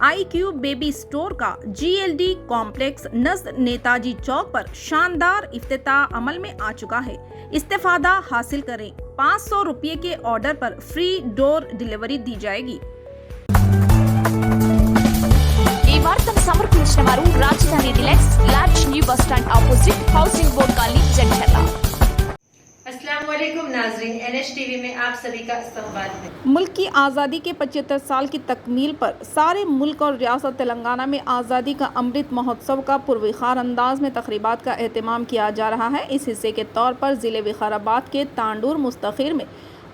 iQube baby store का GLD complex नज़द Netaji चौक पर शानदार इफ्तिताह अमल में आ चुका है। इस्तेफादा हासिल करें। 500 रुपये के ऑर्डर पर फ्री डोर डिलीवरी दी जाएगी। ఈ వార్తను సమర్పించిన వారు రాజధాని deluxe large new bus stand opposite housing board colony Jadcherla. अस्सलाम वालेकुम नाज़रीन, NH टीवी में आप सभी का इस्तकबाल है। मुल्क की आज़ादी के 75 साल की तकमील पर सारे मुल्क और रियासत तेलंगाना में आज़ादी का अमृत महोत्सव का पुरविखार अंदाज में तकरीबात का एहतमाम किया जा रहा है। इस हिस्से के तौर पर ज़िले विकाराबाद के तांडूर मुस्तखिर में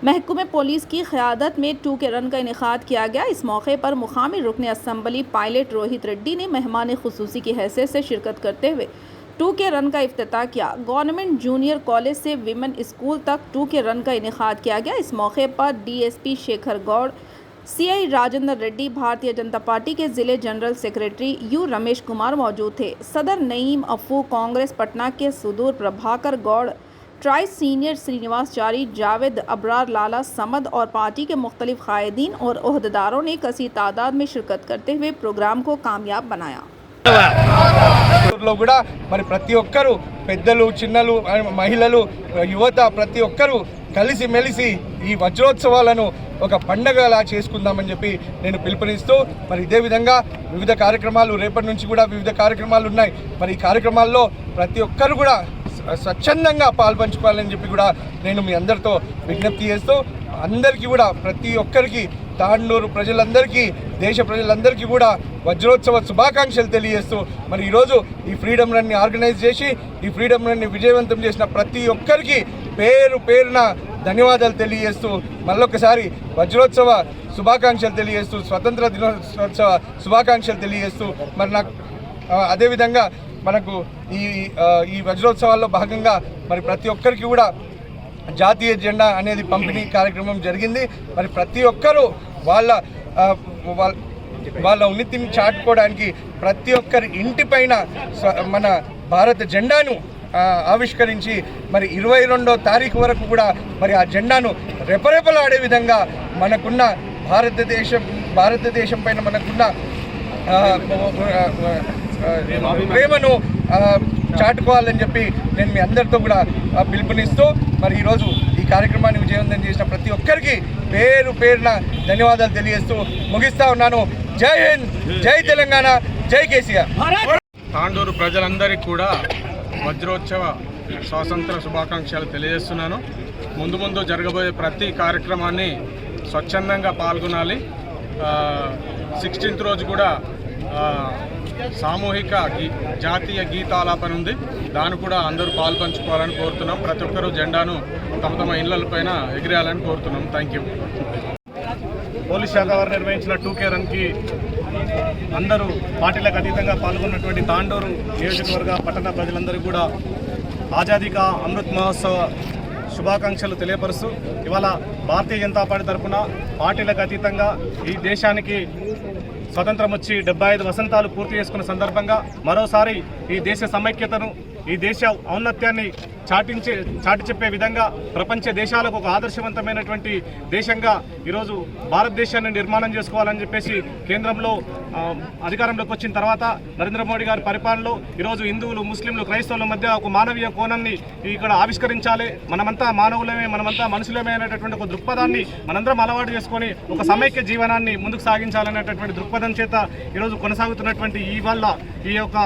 महकमे पुलिस की क़यादत में 2 के रन का इनेकाद किया गया। इस मौके पर मुकामी रुकन असम्बली पायलट रोहित रेड्डी ने मेहमान खुसूसी की हैसियत से शिरकत करते हुए 2 के रन का इफ्तिताह किया। गवर्नमेंट जूनियर कॉलेज से विमेन स्कूल तक 2 के रन का इनेकाद किया गया। इस मौके पर DSP Shekhar Gaur, CI Rajendra Reddy, Bharatiya Janata party के ज़िले general secretary U Ramesh Kumar मौजूद थे। सदर नईम अफू, कांग्रेस पटना के सुदूर प्रभाकर गौड़, ट्राइस सीनियर श्रीनिवास चारी, जावेद अबरार, लाला समद और पार्टी के मुख्तलिफ कायदीन और ओहदेदारों ने कसी तादाद में शिरकत करते हुए प्रोग्राम को कामयाब बनाया। కూడా మరి ప్రతి ఒక్కరు పెద్దలు చిన్నలు మహిళలు యువత ప్రతి ఒక్కరు కలిసి మెలిసి ఈ వజ్రోత్సవాలను ఒక పండగలా చేసుకుందామని చెప్పి నేను పిలుపునిస్తూ మరి ఇదే విధంగా వివిధ కార్యక్రమాలు రేపటి నుంచి కూడా వివిధ కార్యక్రమాలు ఉన్నాయి। మరి ఈ కార్యక్రమాల్లో ప్రతి ఒక్కరు కూడా స్వచ్ఛందంగా పాల్పంచుకోవాలని చెప్పి కూడా నేను మీ అందరితో విజ్ఞప్తి చేస్తూ అందరికీ కూడా ప్రతి ఒక్కరికి తాండూరు ప్రజలందరికీ దేశ ప్రజలందరికీ కూడా వజ్రోత్సవ శుభాకాంక్షలు తెలియజేస్తూ మరి ఈరోజు ఈ ఫ్రీడమ్ రన్ని ఆర్గనైజ్ చేసి ఈ ఫ్రీడమ్ రన్ని విజయవంతం చేసిన ప్రతి ఒక్కరికి పేరు పేరున ధన్యవాదాలు తెలియజేస్తూ మళ్ళొకసారి వజ్రోత్సవ శుభాకాంక్షలు తెలియజేస్తూ స్వతంత్ర దినోత్సవ శుభాకాంక్షలు తెలియజేస్తూ మరి నాకు అదేవిధంగా మనకు ఈ వజ్రోత్సవాల్లో భాగంగా మరి ప్రతి ఒక్కరికి కూడా జాతీయ జెండా అనేది పంపిణీ కార్యక్రమం జరిగింది। మరి ప్రతి ఒక్కరూ వాళ్ళ ఉనితిని చాటుకోవడానికి ప్రతి ఒక్కరి ఇంటిపైన మన భారత జెండాను ఆవిష్కరించి మరి 22వ తారీఖు వరకు కూడా మరి ఆ జెండాను రెపరెపలాడే విధంగా మనకున్న భారతదేశం పైన మనకున్న ప్రేమను చాటుకోవాలని చెప్పి నేను మీ అందరితో కూడా పిలుపునిస్తూ మరి ఈరోజు ఈ కార్యక్రమాన్ని విజయవంతం చేసిన ప్రతి ఒక్కరికి పేరు పేరున ధన్యవాదాలు తెలియజేస్తూ ముగిస్తా ఉన్నాను। జై హింద్, జై తెలంగాణ, జై కేసీఆర్। తాండూరు ప్రజలందరికీ కూడా వజ్రోత్సవ స్వాతంత్ర శుభాకాంక్షలు తెలియజేస్తున్నాను। ముందు జరగబోయే ప్రతి కార్యక్రమాన్ని స్వచ్ఛందంగా పాల్గొనాలి। 16th రోజు కూడా సామూహిక జాతీయ గీతాలాపన ఉంది, దాన్ని కూడా అందరూ పాల్పంచుకోవాలని కోరుతున్నాం। ప్రతి ఒక్కరూ జెండాను తమ ఇళ్లపైన ఎగిరేయాలని కోరుతున్నాం। Thank you. పోలీస్ శాఖ వారు నిర్వహించిన 2K రన్కి అందరూ పార్టీలకు అతీతంగా పాల్గొన్నటువంటి తాండూరు నియోజకవర్గ పట్టణ ప్రజలందరూ కూడా ఆజాదీ కా అమృత్ మహోత్సవ శుభాకాంక్షలు తెలియపరుస్తూ ఇవాళ భారతీయ జనతా పార్టీ తరఫున పార్టీలకు అతీతంగా ఈ దేశానికి స్వతంత్రం వచ్చి 75 వసంతాలు పూర్తి చేసుకున్న సందర్భంగా మరోసారి ఈ దేశ సమైక్యతను, ఈ దేశ ఔన్నత్యాన్ని చాటి చెప్పే విధంగా ప్రపంచ దేశాలకు ఒక ఆదర్శవంతమైనటువంటి దేశంగా ఈరోజు భారతదేశాన్ని నిర్మాణం చేసుకోవాలని చెప్పేసి కేంద్రంలో అధికారంలోకి వచ్చిన తర్వాత నరేంద్ర మోడీ గారి పరిపాలనలో ఈరోజు హిందువులు, ముస్లింలు, క్రైస్తవుల మధ్య ఒక మానవీయ కోణాన్ని ఇక్కడ ఆవిష్కరించాలి, మనమంతా మానవులమే, మనమంతా మనుషులమే అనేటటువంటి ఒక దృక్పథాన్ని మనందరం అలవాటు చేసుకొని ఒక సమైక్య జీవనాన్ని ముందుకు సాగించాలనేటటువంటి దృక్పథం చేత ఈరోజు కొనసాగుతున్నటువంటి ఈ యొక్క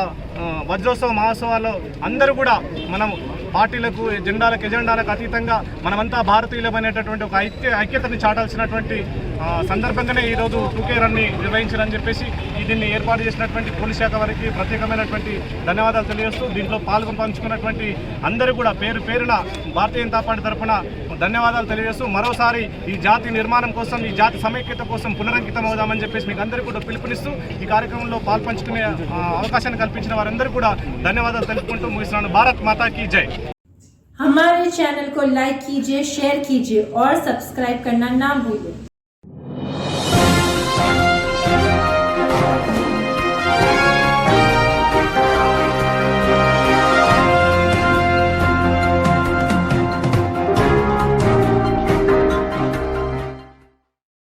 వజ్రోత్సవ మహోత్సవాల్లో అందరూ కూడా మనం పార్టీలకు, ఎజెండాలకు అతీతంగా మనమంతా భారతీయులమైనటువంటి ఒక ఐక్యతని చాటాల్సినటువంటి సందర్భంగానే ఈరోజు 2K రన్ని నిర్వహించారని చెప్పేసి దీన్ని ఏర్పాటు చేసినటువంటి పోలీస్ శాఖ వారికి ప్రత్యేకమైనటువంటి ధన్యవాదాలు తెలియజేస్తూ దీంట్లో పంచుకున్నటువంటి అందరూ కూడా పేరున భారతీయ జనతా పార్టీ తరఫున ధన్యవాదాలు తెలియజేస్తూ మరోసారి ఈ జాతి నిర్మాణం కోసం, ఈ జాతి సమైక్యత కోసం పునరంకితం అవుదామని చెప్పేసి మీకు అందరికీ కూడా పిలుపునిస్తూ ఈ కార్యక్రమంలో పాల్పంచుకునే అవకాశాన్ని కల్పించిన వారందరూ కూడా ధన్యవాదాలు తెలుపుకుంటూ ముగిస్తున్నాను। భారత్ మాతా की जय। हमारे चैनल को लाइक कीजिए, शेयर कीजिए और सब्सक्राइब करना ना भूलें।